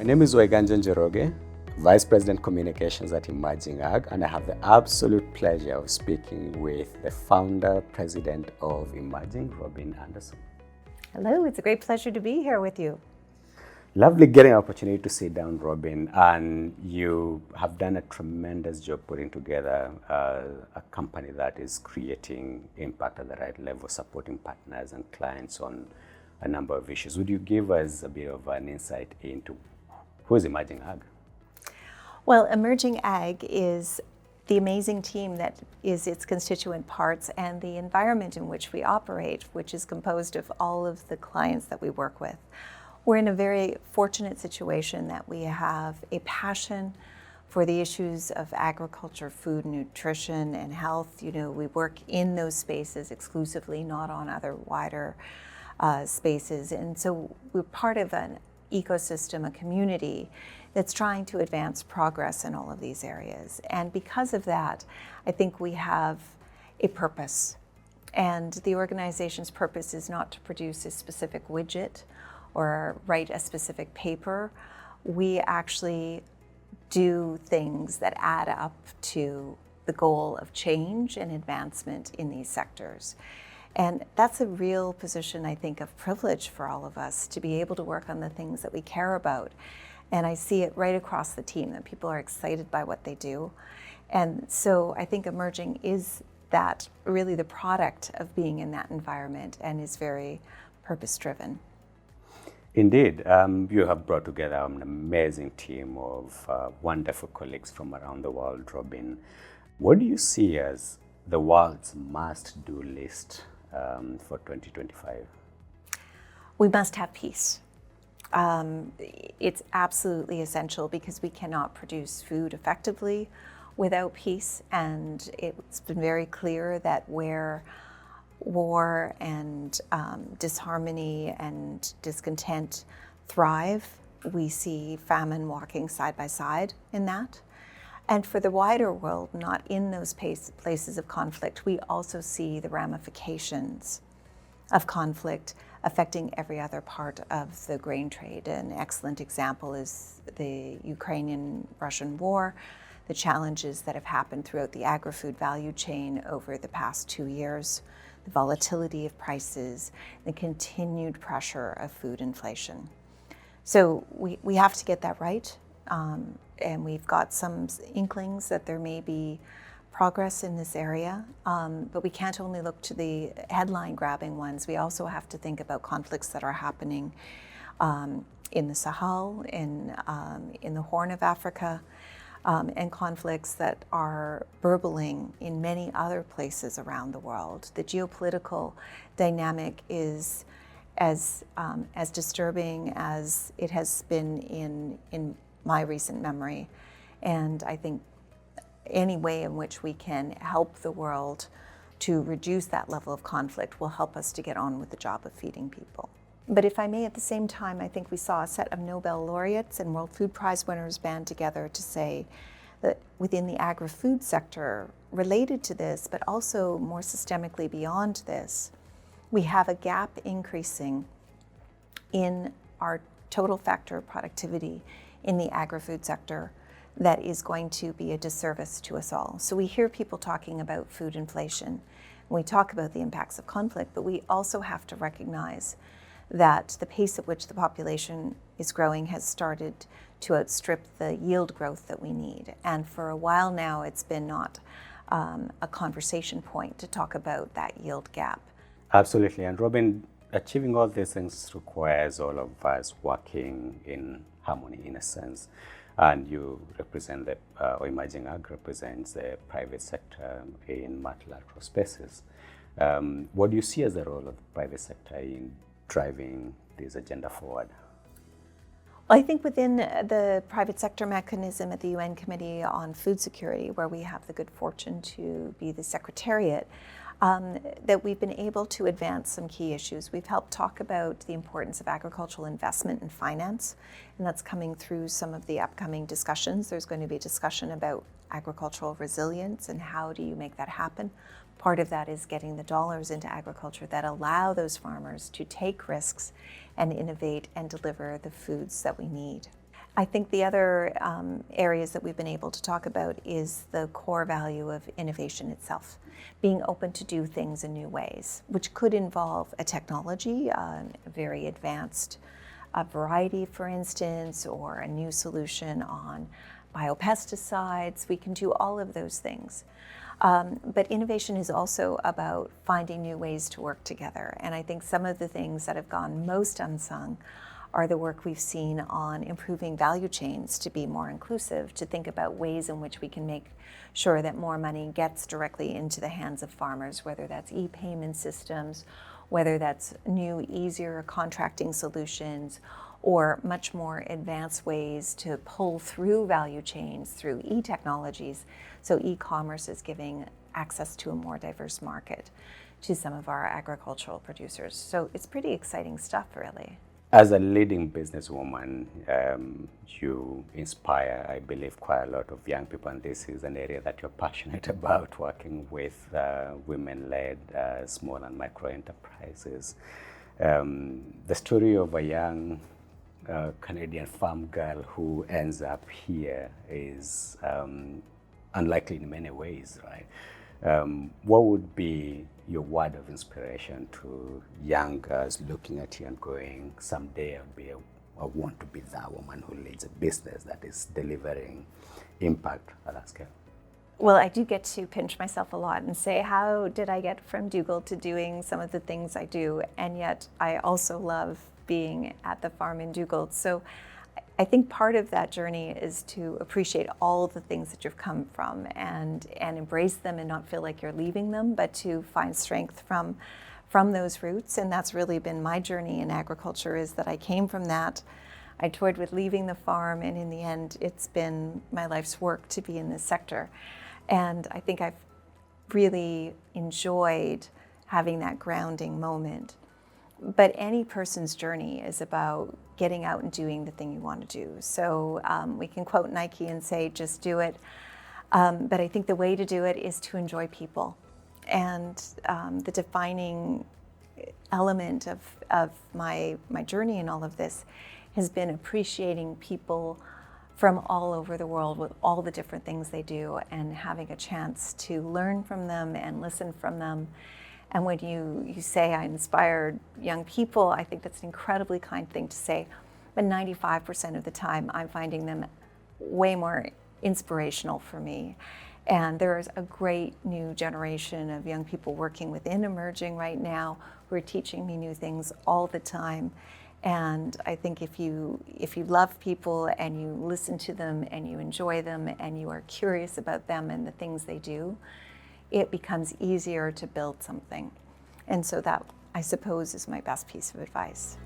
name is Waiganjan Njoroge, Vice President Communications at Emerging Ag, and I have the absolute pleasure of speaking with the founder, president of Emerging, Robin Anderson. Hello, it's a great pleasure to be here with you. Lovely getting an opportunity to sit down, Robin, and you have done a tremendous job putting together a company that is creating impact at the right level, supporting partners and clients on a number of issues. Would you give us a bit of an insight into who is Emerging Ag? Well, Emerging Ag is the amazing team that is its constituent parts and the environment in which we operate, which is composed of all of the clients that we work with. We're in a very fortunate situation that we have a passion for the issues of agriculture, food, nutrition, and health. You know, we work in those spaces exclusively, not on other wider spaces. And so we're part of an ecosystem, a community that's trying to advance progress in all of these areas. And because of that, I think we have a purpose. And the organization's purpose is not to produce a specific widget or write a specific paper. We actually do things that add up to the goal of change and advancement in these sectors. And that's a real position, I think, of privilege for all of us to be able to work on the things that we care about. And I see it right across the team that people are excited by what they do. And so I think Emerging is that really the product of being in that environment and is very purpose-driven. Indeed, you have brought together an amazing team of wonderful colleagues from around the world, Robin. What do you see as the world's must-do list for 2025? We must have peace. It's absolutely essential because we cannot produce food effectively without peace, and it's been very clear that where war and disharmony and discontent thrive, we see famine walking side by side in that. And for the wider world, not in those places of conflict, we also see the ramifications of conflict affecting every other part of the grain trade. An excellent example is the Ukrainian-Russian war, the challenges that have happened throughout the agri-food value chain over the past 2 years, the volatility of prices, the continued pressure of food inflation. So we have to get that right. And we've got some inklings that there may be progress in this area, but we can't only look to the headline-grabbing ones. We also have to think about conflicts that are happening in the Sahel, in the Horn of Africa, and conflicts that are burbling in many other places around the world. The geopolitical dynamic is as disturbing as it has been in my recent memory. And I think any way in which we can help the world to reduce that level of conflict will help us to get on with the job of feeding people. But if I may, at the same time, I think we saw a set of Nobel laureates and World Food Prize winners band together to say that within the agri-food sector, related to this, but also more systemically beyond this, we have a gap increasing in our total factor of productivity in the agri-food sector that is going to be a disservice to us all. So we hear people talking about food inflation. We talk about the impacts of conflict, but we also have to recognize that the pace at which the population is growing has started to outstrip the yield growth that we need. And for a while now, it's been not a conversation point to talk about that yield gap. Absolutely. And Robin, achieving all these things requires all of us working in harmony, in a sense. And you represent or Emerging Ag represents the private sector in multilateral spaces. What do you see as the role of the private sector in driving this agenda forward? Well, I think within the private sector mechanism at the UN Committee on Food Security, where we have the good fortune to be the secretariat, that we've been able to advance some key issues. We've helped talk about the importance of agricultural investment and finance, and that's coming through some of the upcoming discussions. There's going to be a discussion about agricultural resilience and how do you make that happen. Part of that is getting the dollars into agriculture that allow those farmers to take risks and innovate and deliver the foods that we need. I think the other areas that we've been able to talk about is the core value of innovation itself, being open to do things in new ways, which could involve a technology, a very advanced variety, for instance, or a new solution on biopesticides. We can do all of those things. But innovation is also about finding new ways to work together. And I think some of the things that have gone most unsung are the work we've seen on improving value chains to be more inclusive, to think about ways in which we can make sure that more money gets directly into the hands of farmers, whether that's e-payment systems, whether that's new, easier contracting solutions, or much more advanced ways to pull through value chains through e-technologies. So e-commerce is giving access to a more diverse market to some of our agricultural producers. So it's pretty exciting stuff, really. As a leading businesswoman, you inspire, I believe, quite a lot of young people, and this is an area that you're passionate about, working with women-led small and micro enterprises. The story of a young Canadian farm girl who ends up here is unlikely in many ways, right? What would be your word of inspiration to young girls looking at you and going, someday I want to be that woman who leads a business that is delivering impact at that scale? Well, I do get to pinch myself a lot and say, how did I get from Dugald to doing some of the things I do? And yet I also love being at the farm in Dugald. So I think part of that journey is to appreciate all the things that you've come from and embrace them and not feel like you're leaving them, but to find strength from those roots. And that's really been my journey in agriculture, is that I came from that. I toyed with leaving the farm, and in the end, it's been my life's work to be in this sector. And I think I've really enjoyed having that grounding moment. But any person's journey is about getting out and doing the thing you want to do. So we can quote Nike and say, just do it. But I think the way to do it is to enjoy people. And the defining element of my journey in all of this has been appreciating people from all over the world with all the different things they do, and having a chance to learn from them and listen from them. And when you say I inspired young people, I think that's an incredibly kind thing to say. But 95% of the time, I'm finding them way more inspirational for me. And there is a great new generation of young people working within Emerging right now who are teaching me new things all the time. And I think if you love people and you listen to them and you enjoy them and you are curious about them and the things they do, it becomes easier to build something. And so that, I suppose, is my best piece of advice.